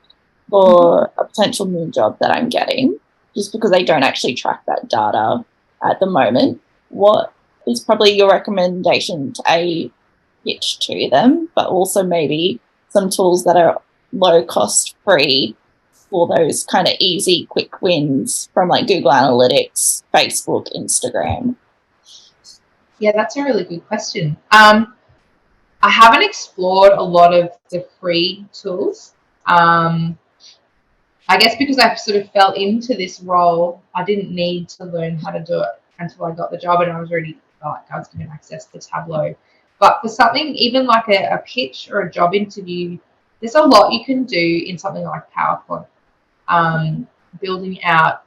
for a potential new job that I'm getting, just because they don't actually track that data at the moment. What is probably your recommendation to pitch to them, but also maybe some tools that are low cost free for those kind of easy, quick wins from like Google Analytics, Facebook, Instagram? Yeah, that's a really good question. I haven't explored a lot of the free tools. I guess because I sort of fell into this role, I didn't need to learn how to do it until I got the job, and I was already I was given access to Tableau. But for something even like a pitch or a job interview, there's a lot you can do in something like PowerPoint. Building out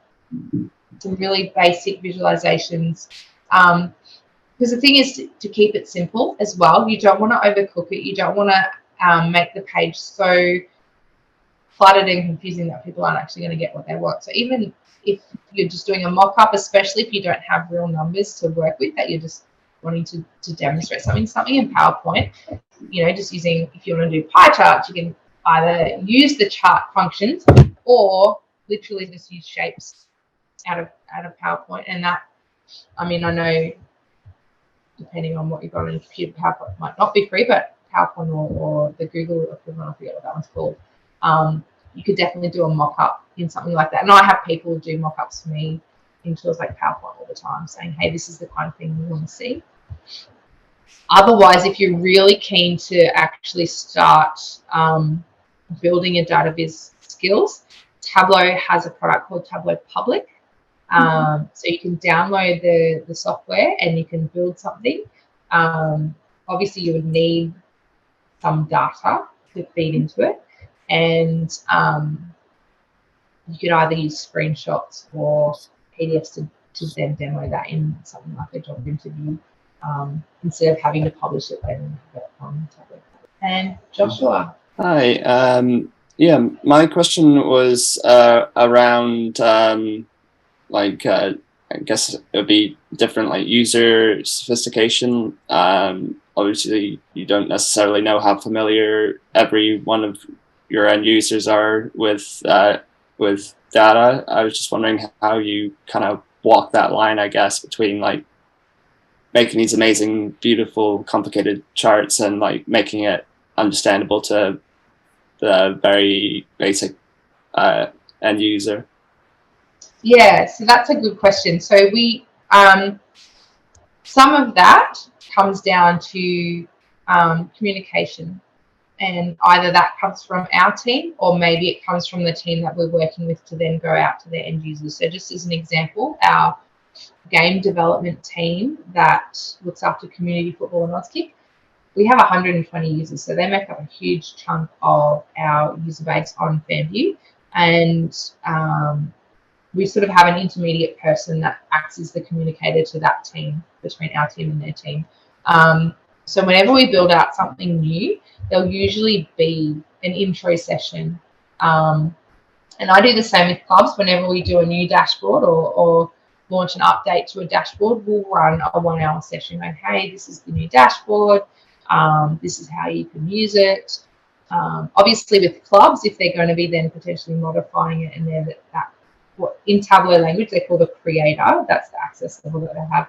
some really basic visualizations. Because the thing is to keep it simple as well. You don't want to overcook it. You don't want to make the page so cluttered and confusing that people aren't actually going to get what they want. So even if you're just doing a mock-up, especially if you don't have real numbers to work with, that you're just wanting to demonstrate something in PowerPoint, just using, if you want to do pie charts, you can either use the chart functions or literally just use shapes out of PowerPoint. And that, I know depending on what you've got on your computer, PowerPoint might not be free, but PowerPoint or the Google equivalent, I forget what that one's called, you could definitely do a mock-up in something like that. And I have people do mock-ups for me in tools like PowerPoint all the time, saying, hey, this is the kind of thing we want to see. Otherwise, if you're really keen to actually start building your data viz skills, Tableau has a product called Tableau Public. So you can download the software and you can build something. Obviously, you would need some data to feed into it. And you could either use screenshots or PDFs to then demo that in something like a job interview, instead of having to publish it later. And Joshua. Hi. Yeah, my question was around I guess it would be different, like user sophistication. Obviously, you don't necessarily know how familiar every one of your end users are with data. I was just wondering how you kind of walk that line, I guess, between like making these amazing, beautiful, complicated charts and like making it understandable to the very basic end user. Yeah, so that's a good question. So we, some of that comes down to communication, and either that comes from our team or maybe it comes from the team that we're working with to then go out to their end users. So just as an example, our game development team that looks after community football and Auskick, we have 120 users, so they make up a huge chunk of our user base on FanView, and we sort of have an intermediate person that acts as the communicator to that team, between our team and their team. So whenever we build out something new, there'll usually be an intro session. And I do the same with clubs. Whenever we do a new dashboard or launch an update to a dashboard, we'll run a 1 hour session going, hey, this is the new dashboard. This is how you can use it. Obviously with clubs, if they're going to be then potentially modifying it and they're that what in Tableau language they call the creator, that's the access level that they have.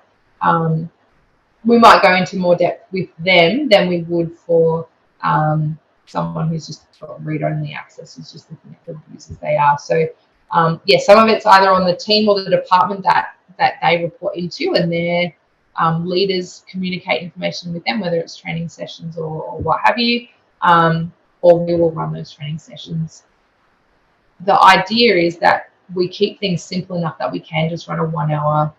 We might go into more depth with them than we would for someone who's just got read-only access, who's just looking at the users they are. So yeah, some of it's either on the team or the department that they report into, and their leaders communicate information with them, whether it's training sessions or what have you, or we will run those training sessions. The idea is that we keep things simple enough that we can just run a 1 hour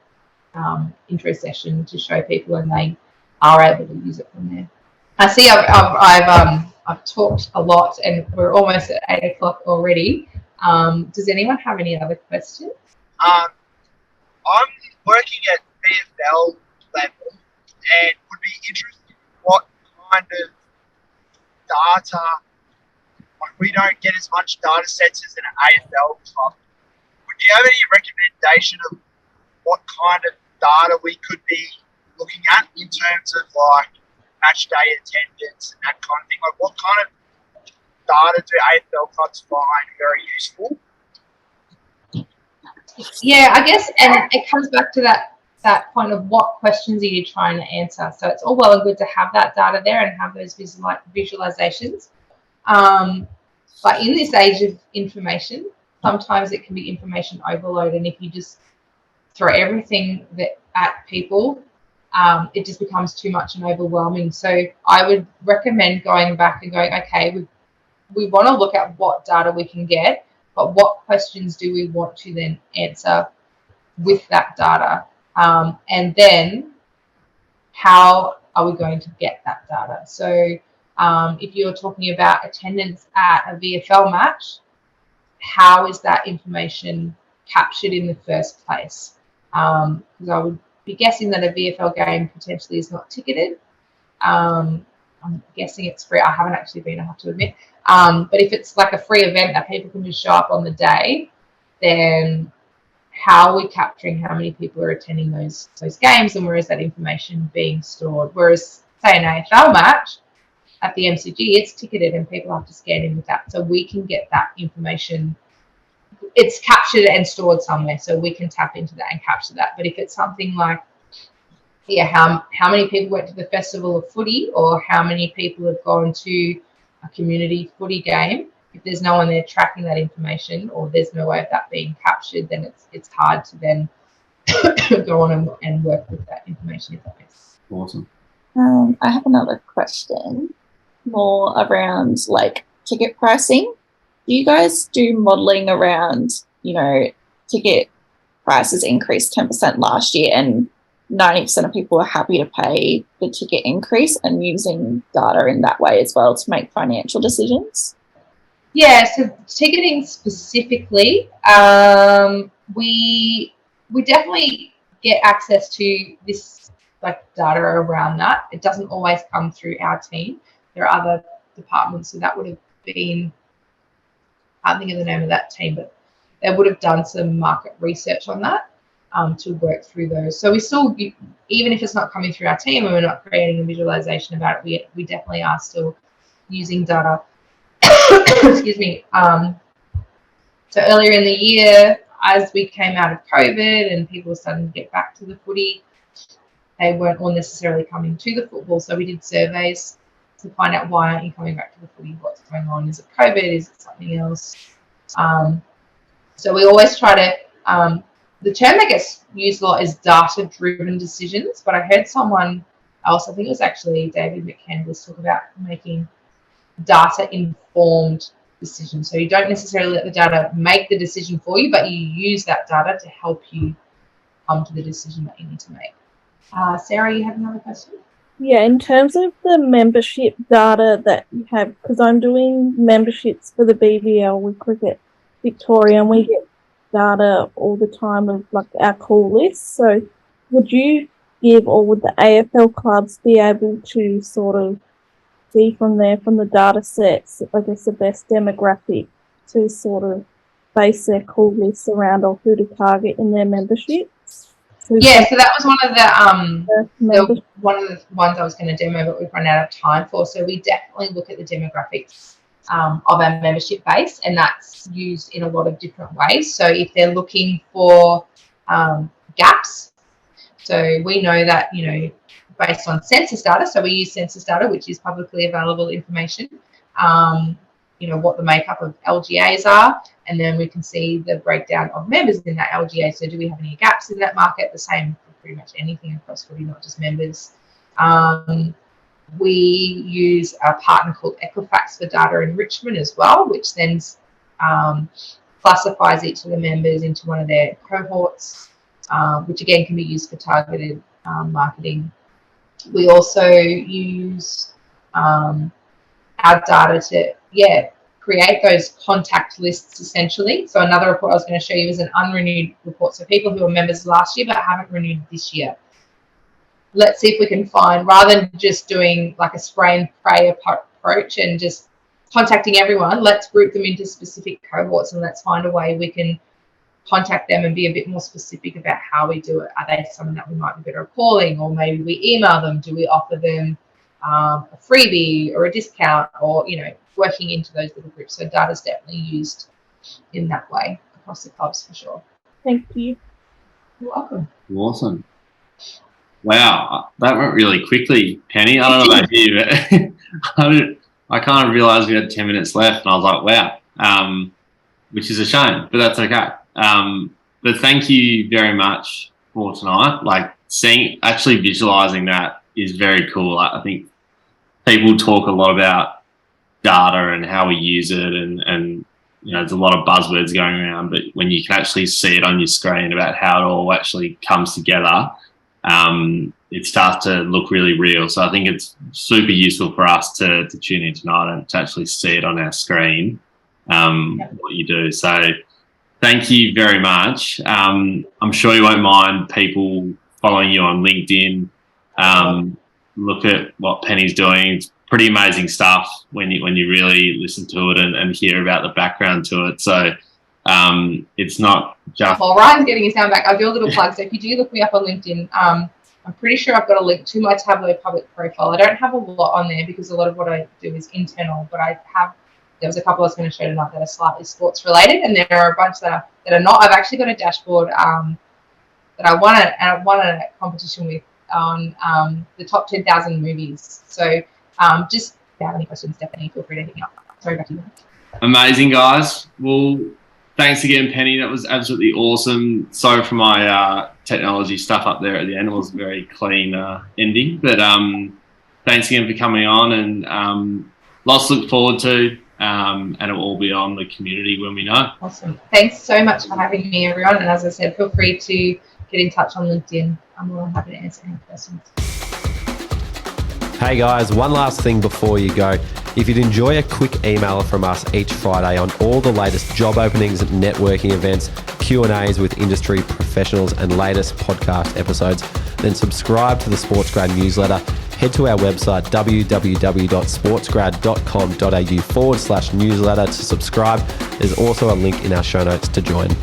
intro session to show people, and they are able to use it from there. I see I've talked a lot, and we're almost at 8 o'clock already. Does anyone have any other questions? I'm working at AFL level and would be interested in what kind of data, like we don't get as much data sets as an AFL club. Would you have any recommendation of what kind of data we could be looking at in terms of like match day attendance and that kind of thing? Like what kind of data do AFL clubs find very useful? Yeah, I guess, and it comes back to that point of what questions are you trying to answer. So it's all well and good to have that data there and have those visualizations. But in this age of information, sometimes it can be information overload, and if you just throw everything at people, it just becomes too much and overwhelming. So I would recommend going back and going, okay, we want to look at what data we can get, but what questions do we want to then answer with that data? And then how are we going to get that data? So if you're talking about attendance at a VFL match, how is that information captured in the first place? Because I would be guessing that a VFL game potentially is not ticketed. I'm guessing it's free. I haven't actually been, I have to admit. But if it's like a free event that people can just show up on the day, then how are we capturing how many people are attending those games, and where is that information being stored? Whereas, say, an AFL match at the MCG, it's ticketed and people have to scan in with that. So we can get that information. It's captured and stored somewhere, so we can tap into that and capture that. But if it's something like, yeah, how many people went to the Festival of Footy, or how many people have gone to a community footy game, if there's no one there tracking that information, or there's no way of that being captured, then it's hard to then go on and work with that information, if that makes sense. Awesome. I have another question, more around like ticket pricing. Do you guys do modeling around, ticket prices increased 10% last year and 90% of people are happy to pay the ticket increase, and using data in that way as well to make financial decisions? Yeah, so ticketing specifically, we definitely get access to this data around that. It doesn't always come through our team. There are other departments, so that would have been, I can't think of the name of that team, but they would have done some market research on that to work through those. So we still, even if it's not coming through our team and we're not creating a visualization about it, we definitely are still using data. Excuse me. So earlier in the year, as we came out of COVID and people were starting to get back to the footy, they weren't all necessarily coming to the football. So we did surveys to find out, why aren't you coming back to the footy? What's going on? Is it COVID? Is it something else? So we always try to, the term that gets used a lot is data-driven decisions, but I heard someone else, I think it was actually David McCandless, talk about making data-informed decisions. So you don't necessarily let the data make the decision for you, but you use that data to help you come to the decision that you need to make. Sarah, you have another question? Yeah, in terms of the membership data that you have, because I'm doing memberships for the BVL with Cricket Victoria, and we get data all the time of our call list. So would you give, or would the AFL clubs be able to sort of see from there, from the data sets, I guess the best demographic to sort of base their call lists around, or who to target in their memberships? Yeah, so that was one of the ones I was going to demo, but we've run out of time for. So we definitely look at the demographics of our membership base, and that's used in a lot of different ways. So if they're looking for gaps, so we know that, based on census data, so we use census data, which is publicly available information, what the makeup of LGAs are, and then we can see the breakdown of members in that LGA. So do we have any gaps in that market? The same for pretty much anything across footy, not just members. We use a partner called Equifax for data enrichment as well, which then classifies each of the members into one of their cohorts, which again can be used for targeted marketing. We also use our data to, create those contact lists essentially. So another report I was going to show you is an unrenewed report. So people who were members last year but haven't renewed this year. Let's see if we can find, rather than just doing a spray and pray approach and just contacting everyone, let's group them into specific cohorts, and let's find a way we can contact them and be a bit more specific about how we do it. Are they someone that we might be better at calling, or maybe we email them? Do we offer them a freebie or a discount, or working into those little groups? So data is definitely used in that way across the clubs for sure. Thank you. You're welcome. Awesome. Wow, that went really quickly, Penny. I don't know about you, but I kind of realised we had 10 minutes left, and I was like, wow, which is a shame, but that's okay. But thank you very much for tonight. Actually visualising that is very cool. I think people talk a lot about data and how we use it, and there's a lot of buzzwords going around, but when you can actually see it on your screen about how it all actually comes together, it starts to look really real. So I think it's super useful for us to tune in tonight and to actually see it on our screen, what you do. So thank you very much. I'm sure you won't mind people following you on LinkedIn. Look at what Penny's doing. It's pretty amazing stuff when you really listen to it and hear about the background to it. So it's not just... Well, Ryan's getting his hand back. I'll do a little plug. So if you do look me up on LinkedIn, I'm pretty sure I've got a link to my Tableau public profile. I don't have a lot on there because a lot of what I do is internal, but there was a couple I was going to show tonight that are slightly sports related, and there are a bunch that are not. I've actually got a dashboard that I won a competition with on the top 10,000 movies. So just if you have any questions, definitely feel free to hit me up. Sorry, back to you. Amazing, guys. Well, thanks again, Penny. That was absolutely awesome. Sorry for my technology stuff up there at the end. It was a very clean ending. But thanks again for coming on, and lots to look forward to, and it will all be on the community when we know. Awesome. Thanks so much for having me, everyone. And as I said, feel free to get in touch on LinkedIn. I'm more than happy to answer any questions. Hey guys, one last thing before you go. If you'd enjoy a quick email from us each Friday on all the latest job openings, networking events, Q&As with industry professionals and latest podcast episodes, then subscribe to the SportsGrad newsletter. Head to our website www.sportsgrad.com.au/newsletter to subscribe. There's also a link in our show notes to join.